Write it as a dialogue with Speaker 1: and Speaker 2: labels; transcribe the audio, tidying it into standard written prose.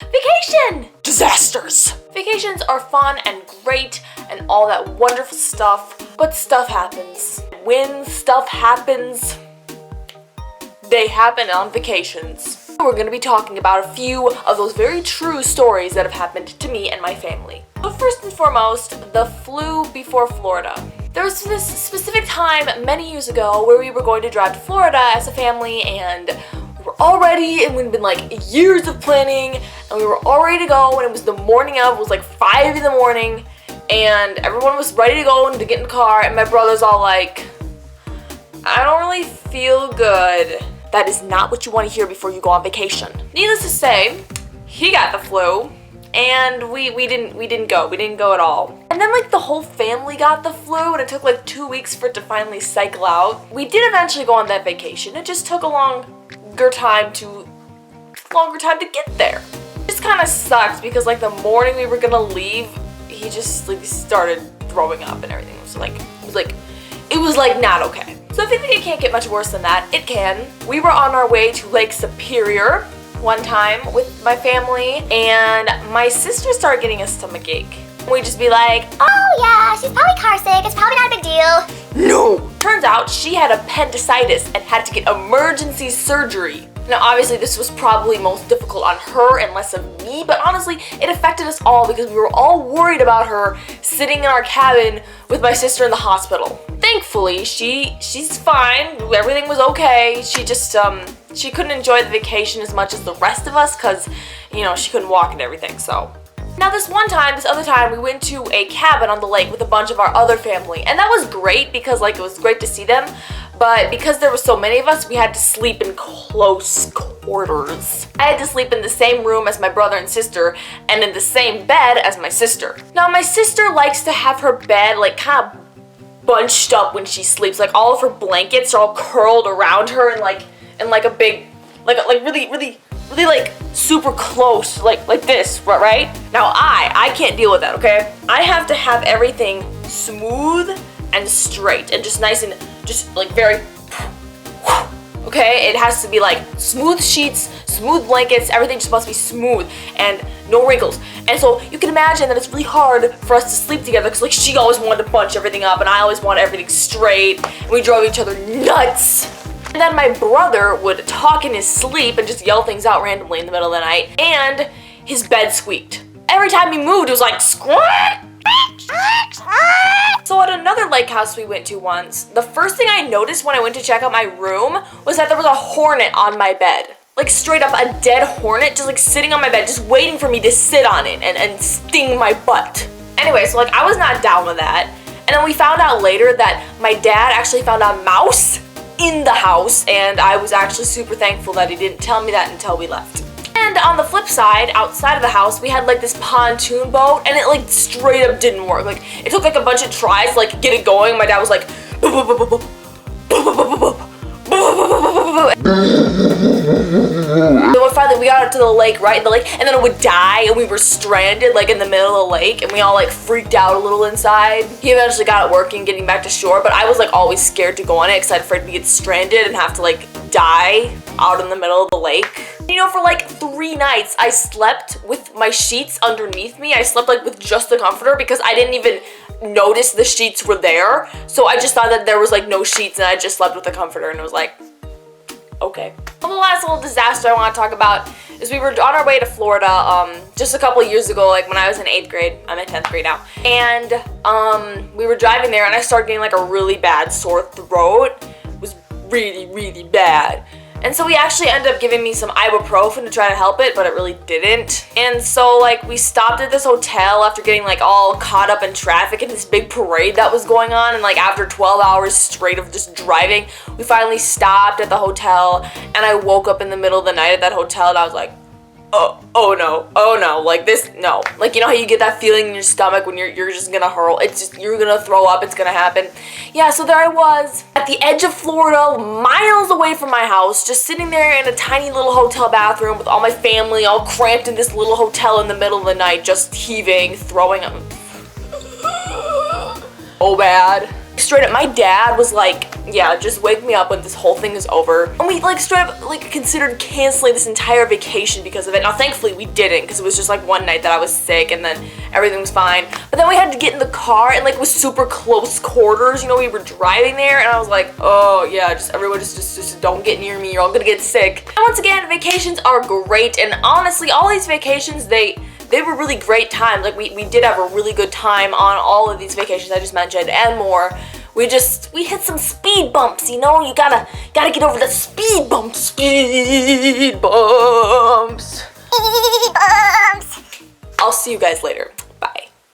Speaker 1: Vacation! Disasters! Vacations are fun and great and all that wonderful stuff, but stuff happens. When stuff happens, they happen on vacations. We're going to be talking about a few of those very true stories that have happened to me and my family. But first and foremost, the flu before Florida. There was this specific time many years ago where we were going to drive to Florida as a family, and we were all ready, and we'd been like years of planning, and we were all ready to go, and it was the morning of, it was like 5 in the morning, and everyone was ready to go and to get in the car, and my brother's all like, I don't really feel good. That is not what you want to hear before you go on vacation. Needless to say, he got the flu, and we didn't go at all. And then like the whole family got the flu, and it took like 2 weeks for it to finally cycle out. We did eventually go on that vacation. It just took a longer time to get there. It just kind of sucked because like the morning we were gonna leave, he just like started throwing up and everything. It was like not okay. So if you think it can't get much worse than that, it can. We were on our way to Lake Superior one time with my family, and my sister started getting a stomach ache. We'd just be like,
Speaker 2: oh yeah, she's probably car sick, it's probably not a big deal.
Speaker 1: no! Turns out she had appendicitis and had to get emergency surgery. Now obviously this was probably most difficult on her and less of me, but honestly it affected us all because we were all worried about her sitting in our cabin with my sister in the hospital. Thankfully she's fine, everything was okay. She just she couldn't enjoy the vacation as much as the rest of us because, you know, she couldn't walk and everything, so. Now this other time, we went to a cabin on the lake with a bunch of our other family, and that was great because like it was great to see them, but because there were so many of us, we had to sleep in close quarters. I had to sleep in the same room as my brother and sister, and in the same bed as my sister. Now my sister likes to have her bed like kind of bunched up when she sleeps, like all of her blankets are all curled around her and like a big, like really like super close, like this, right? Now I can't deal with that, okay? I have to have everything smooth and straight and just nice and just like very, okay? It has to be like smooth sheets, smooth blankets, everything just must be smooth and no wrinkles. And so you can imagine that it's really hard for us to sleep together because like she always wanted to bunch everything up and I always wanted everything straight, and we drove each other nuts. And then my brother would talk in his sleep and just yell things out randomly in the middle of the night, and his bed squeaked. Every time he moved, it was like squeak. So at another lake house we went to once, the first thing I noticed when I went to check out my room was that there was a hornet on my bed. Like straight up a dead hornet just like sitting on my bed, just waiting for me to sit on it and sting my butt. Anyway, so like I was not down with that. And then we found out later that my dad actually found a mouse in the house, and I was actually super thankful that he didn't tell me that until we left. And on the flip side, outside of the house, we had like this pontoon boat, and it like straight up didn't work. Like it took like a bunch of tries to like get it going. My dad was like, so finally we got out to the lake, right? And then it would die, and we were stranded like in the middle of the lake, and we all like freaked out a little inside. He eventually got it working, getting back to shore, but I was like always scared to go on it because I'd afraid to get stranded and have to like die out in the middle of the lake. You know, for like 3 nights I slept with my sheets underneath me. I slept like with just the comforter because I didn't even notice the sheets were there. So I just thought that there was like no sheets, and I just slept with the comforter, and it was like, okay. Well, the last little disaster I want to talk about is we were on our way to Florida just a couple years ago, like when I was in 8th grade. I'm in 10th grade now. And we were driving there, and I started getting like a really bad sore throat. It was really bad. And so he actually ended up giving me some ibuprofen to try to help it, but it really didn't. And so like we stopped at this hotel after getting like all caught up in traffic and this big parade that was going on, and like after 12 hours straight of just driving, we finally stopped at the hotel, and I woke up in the middle of the night at that hotel, and I was like, oh no, like this, no. Like, you know how you get that feeling in your stomach when you're just gonna hurl, it's just, you're gonna throw up, it's gonna happen. Yeah, so there I was, at the edge of Florida, miles away from my house, just sitting there in a tiny little hotel bathroom with all my family, all cramped in this little hotel in the middle of the night, just heaving, throwing up. Oh bad. Straight up, my dad was like, yeah, just wake me up when this whole thing is over. And we like straight up like considered canceling this entire vacation because of it. Now thankfully we didn't, because it was just like one night that I was sick and then everything was fine. But then we had to get in the car and like it was super close quarters, you know, we were driving there and I was like, oh yeah, just everyone just don't get near me, you're all gonna get sick. And once again, vacations are great, and honestly all these vacations, they were really great times. Like we did have a really good time on all of these vacations I just mentioned and more. We hit some speed bumps, you know? You gotta get over the speed bumps. Speed bumps.
Speaker 2: Speed bumps.
Speaker 1: I'll see you guys later.